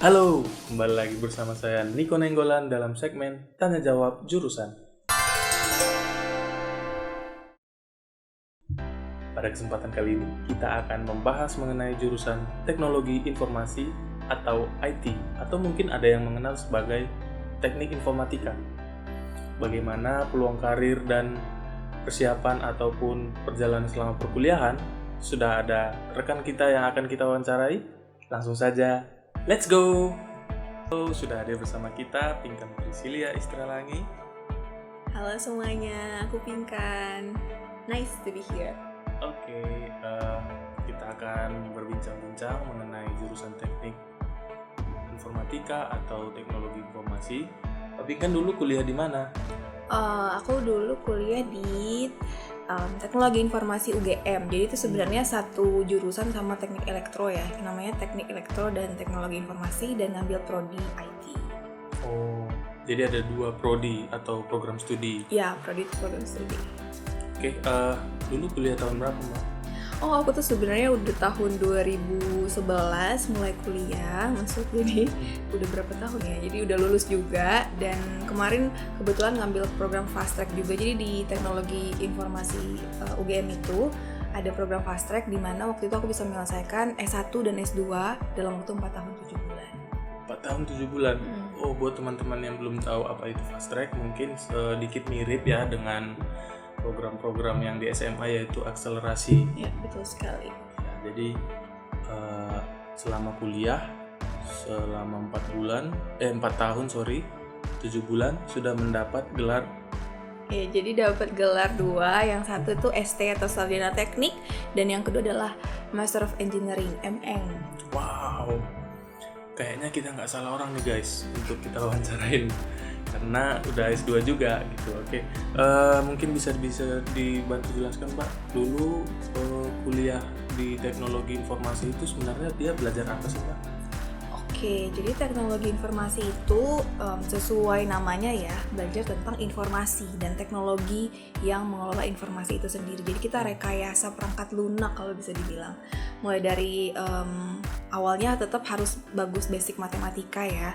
Halo, kembali lagi bersama saya Niko Nenggolan dalam segmen Tanya Jawab Jurusan. Pada kesempatan kali ini, kita akan membahas mengenai jurusan Teknologi Informasi atau IT, atau mungkin ada yang mengenal sebagai Teknik Informatika. Bagaimana peluang karir dan persiapan ataupun perjalanan selama perkuliahan? Sudah ada rekan kita yang akan kita wawancarai? Langsung saja, let's go! Sudah hadir bersama kita Pinkan Priscilia Istralangi. Halo semuanya, aku Pinkan. Nice to be here. Oke, kita akan berbincang-bincang mengenai jurusan teknik informatika atau teknologi informasi. Tapi kan dulu kuliah di mana? Aku dulu kuliah di Teknologi Informasi UGM. Jadi itu sebenarnya satu jurusan sama teknik elektro ya. Namanya teknik elektro dan teknologi informasi dan ngambil prodi IT. Oh, jadi ada dua prodi atau program studi. Ya, prodi itu program studi. Oke, dulu kuliah tahun berapa, Mbak? Oh, aku tuh sebenarnya udah tahun 2011 mulai kuliah masuk, jadi udah berapa tahun ya, jadi udah lulus juga. Dan kemarin kebetulan ngambil program fast track juga. Jadi di teknologi informasi UGM itu ada program fast track di mana waktu itu aku bisa menyelesaikan S1 dan S2 dalam waktu 4 tahun 7 bulan. 4 tahun 7 bulan. Oh, buat teman-teman yang belum tahu apa itu fast track, mungkin sedikit mirip ya dengan program-program yang di SMA, yaitu akselerasi. Ya, betul sekali. Ya, jadi selama kuliah selama 4 tahun 7 bulan sudah mendapat gelar. Ya, jadi dapat gelar 2, yang satu itu ST atau Sarjana Teknik dan yang kedua adalah Master of Engineering (MN). Wow, kayaknya kita nggak salah orang nih guys untuk kita wawancarain, karena udah S2 juga gitu. Oke, mungkin bisa dibantu jelaskan, Mbak, dulu kuliah di teknologi informasi itu sebenarnya dia belajar apa sih, Mbak? Oke, jadi teknologi informasi itu sesuai namanya ya, belajar tentang informasi dan teknologi yang mengelola informasi itu sendiri. Jadi kita rekayasa perangkat lunak kalau bisa dibilang. Mulai dari awalnya tetap harus bagus basic matematika ya,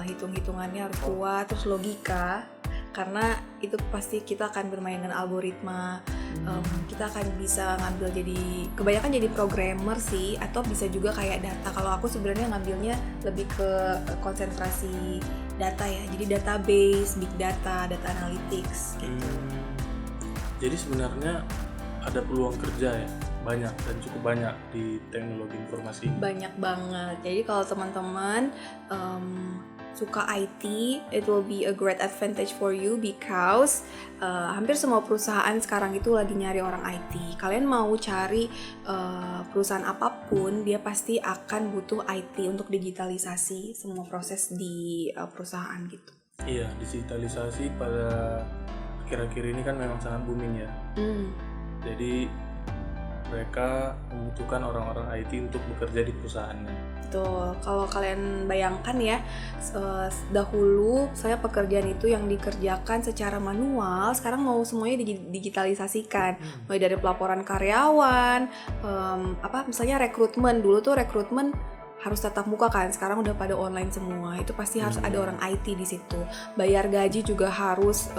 hitung-hitungannya harus kuat, terus logika, karena itu pasti kita akan bermain dengan algoritma. Kita akan bisa ngambil kebanyakan jadi programmer sih, atau bisa juga kayak data. Kalau aku sebenarnya ngambilnya lebih ke konsentrasi data ya, jadi database, big data, data analytics gitu. Jadi sebenarnya ada peluang kerja ya, banyak dan cukup banyak di teknologi informasi. Banyak banget. Jadi kalau teman-teman suka IT, it will be a great advantage for you because hampir semua perusahaan sekarang itu lagi nyari orang IT. Kalian mau cari perusahaan apapun, dia pasti akan butuh IT untuk digitalisasi semua proses di perusahaan gitu. Iya, digitalisasi pada akhir-akhir ini kan memang sangat booming ya. Jadi mereka membutuhkan orang-orang IT untuk bekerja di perusahaannya. Betul, kalau kalian bayangkan ya, dahulu saya pekerjaan itu yang dikerjakan secara manual, sekarang mau semuanya digitalisasikan. Mulai dari pelaporan karyawan, misalnya rekrutmen, dulu tuh rekrutmen harus tatap muka kan, sekarang udah pada online semua. Itu pasti harus ada orang IT di situ. Bayar gaji juga harus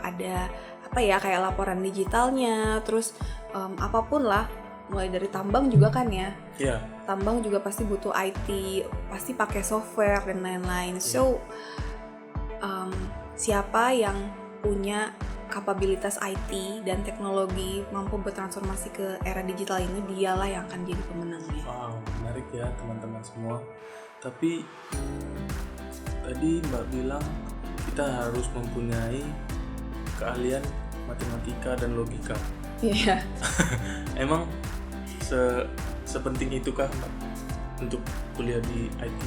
ada kayak laporan digitalnya, terus apapun lah. Mulai dari tambang juga kan ya. Iya. Tambang juga pasti butuh IT, pasti pakai software dan lain-lain. So, siapa yang punya kapabilitas IT dan teknologi mampu bertransformasi ke era digital ini, dialah yang akan jadi pemenangnya. Wow, menarik ya teman-teman semua. Tapi tadi Mbak bilang kita harus mempunyai keahlian matematika dan logika. Iya. Emang sepenting itukah, Mbak, untuk kuliah di IT?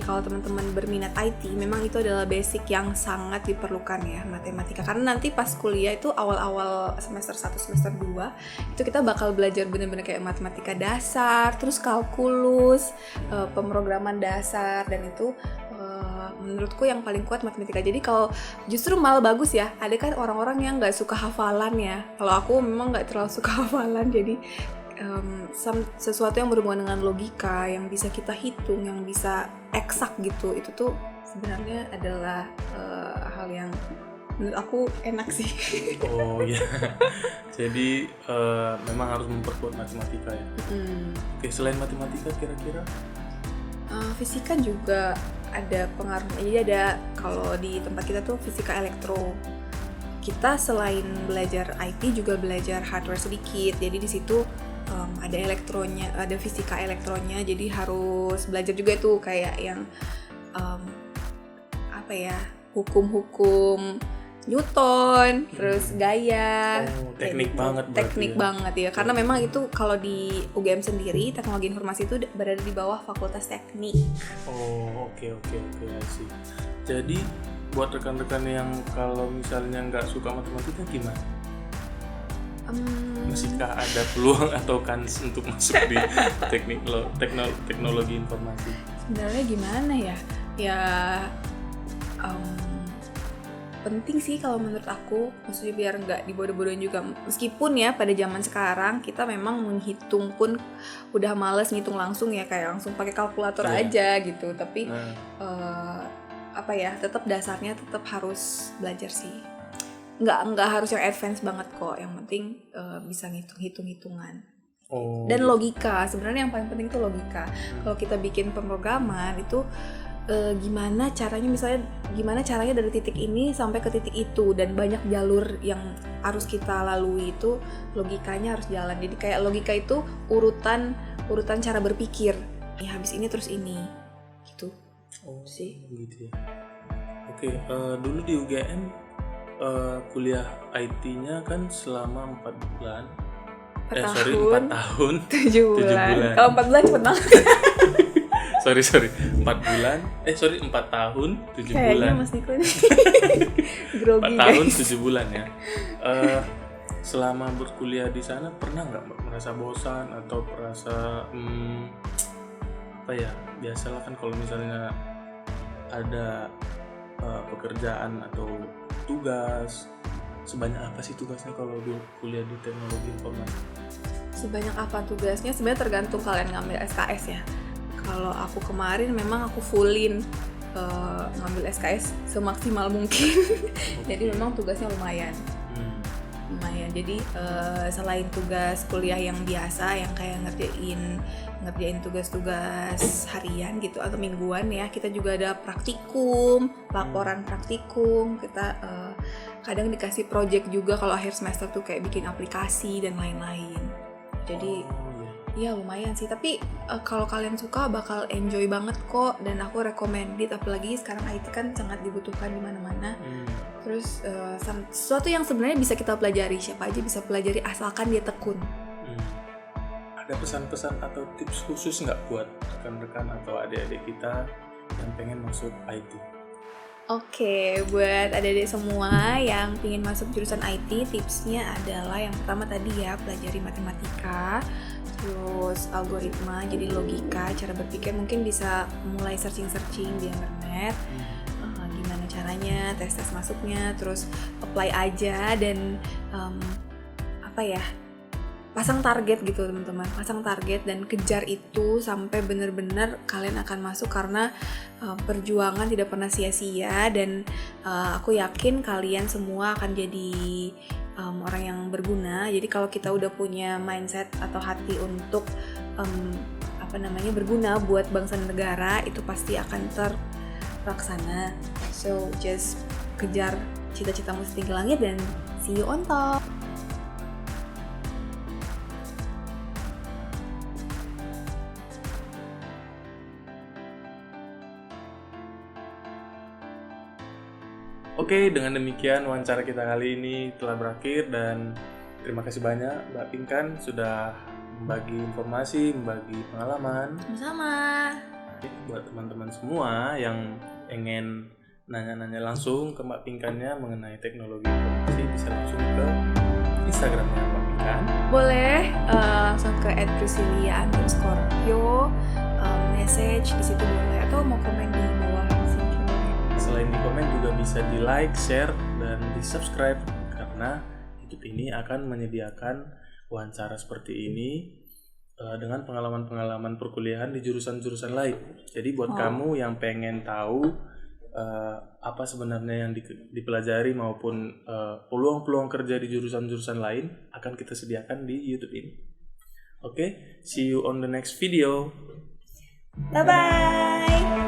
Kalau teman-teman berminat IT, memang itu adalah basic yang sangat diperlukan ya, matematika. Karena nanti pas kuliah itu awal-awal semester 1, semester 2, itu kita bakal belajar benar-benar kayak matematika dasar, terus kalkulus, pemrograman dasar, dan itu menurutku yang paling kuat matematika. Jadi kalau justru malah bagus ya, ada kan orang-orang yang nggak suka hafalan ya. Kalau aku memang nggak terlalu suka hafalan, jadi sesuatu yang berhubungan dengan logika, yang bisa kita hitung, yang bisa eksak gitu, itu tuh sebenarnya adalah hal yang menurut aku enak sih. Oh iya. Jadi memang harus memperkuat matematika ya. Oke, selain matematika kira-kira Fisika juga ada pengaruhnya. Jadi ada, kalau di tempat kita tuh fisika elektro. Kita selain belajar IT juga belajar hardware sedikit. Jadi di situ ada elektronya, ada fisika elektronya. Jadi harus belajar juga tuh kayak yang hukum-hukum Newton, terus gaya. teknik gitu. banget berarti Teknik ya. banget ya. Karena memang itu kalau di UGM sendiri, teknologi informasi itu berada di bawah Fakultas Teknik. Oh, oke sih. Jadi buat rekan-rekan yang kalau misalnya nggak suka matematika gimana? Masihkah ada peluang atau kans untuk masuk di teknologi informasi? Sebenarnya gimana ya? Ya penting sih kalau menurut aku, maksudnya biar nggak dibodoh-bodohin juga. Meskipun ya pada zaman sekarang kita memang menghitung pun udah males ngitung langsung ya, kayak langsung pakai kalkulator aja gitu. Tapi tetap dasarnya tetap harus belajar sih. Nggak harus yang advance banget kok. Yang penting bisa hitung-hitungan. Dan logika, sebenarnya yang paling penting itu logika. Kalau kita bikin pemrograman itu gimana caranya dari titik ini sampai ke titik itu, dan banyak jalur yang harus kita lalui, itu logikanya harus jalan. Jadi kayak logika itu urutan cara berpikir. Ya habis ini terus ini gitu. Sih. Gitu ya. Oke, dulu di UGM kuliah IT-nya kan selama 4 bulan. 4 tahun. 7 bulan. Kalau 4 bulan cepet banget. sorry 4 bulan 4 tahun 7 Kayaknya bulan Mas Niko nih grogi 4 tahun guys. 7 bulan ya. Selama berkuliah di sana pernah nggak merasa bosan atau merasa biasalah kan kalau misalnya ada pekerjaan atau tugas, sebanyak apa sih tugasnya kalau kuliah di teknologi informasi? Sebanyak apa tugasnya sebenarnya tergantung kalian ngambil SKS ya. Kalau aku kemarin memang aku fullin ngambil SKS semaksimal mungkin. Jadi memang tugasnya lumayan. Jadi selain tugas kuliah yang biasa yang kayak ngerjain tugas-tugas harian gitu atau mingguan ya, kita juga ada praktikum, laporan praktikum. Kita kadang dikasih project juga kalau akhir semester tuh kayak bikin aplikasi dan lain-lain. Jadi ya lumayan sih, tapi kalau kalian suka bakal enjoy banget kok, dan aku recommended, apalagi sekarang IT kan sangat dibutuhkan di mana-mana. Terus sesuatu yang sebenarnya bisa kita pelajari, siapa aja bisa pelajari asalkan dia tekun. Ada pesan-pesan atau tips khusus nggak buat rekan-rekan atau adik-adik kita yang pengen masuk IT? Oke, buat adik-adik semua yang ingin masuk jurusan IT, tipsnya adalah yang pertama tadi ya, pelajari matematika, terus algoritma, jadi logika, cara berpikir. Mungkin bisa mulai searching di internet, gimana caranya, tes masuknya, terus apply aja, dan pasang target gitu teman-teman, pasang target dan kejar itu sampai benar-benar kalian akan masuk, karena perjuangan tidak pernah sia-sia, dan aku yakin kalian semua akan jadi orang yang berguna. Jadi kalau kita udah punya mindset atau hati untuk berguna buat bangsa dan negara, itu pasti akan terlaksana. So just kejar cita-citamu setinggi langit dan see you on top. Oke, dengan demikian wawancara kita kali ini telah berakhir, dan terima kasih banyak Mbak Pinkan sudah membagi informasi, membagi pengalaman. Sama-sama. Buat teman-teman semua yang ingin nanya-nanya langsung ke Mbak Pinkannya mengenai teknologi informasi, bisa langsung ke Instagramnya Mbak Pinkan. Boleh langsung ke @priscilia_yo, message di situ boleh, atau mau komen di bawah sini juga. Selain di komen juga bisa di like, share, dan di subscribe, karena YouTube ini akan menyediakan wawancara seperti ini dengan pengalaman-pengalaman perkuliahan di jurusan-jurusan lain. Jadi buat Oh. kamu yang pengen tahu apa sebenarnya yang dipelajari maupun peluang-peluang kerja di jurusan-jurusan lain akan kita sediakan di YouTube ini. Oke, see you on the next video. Bye-bye!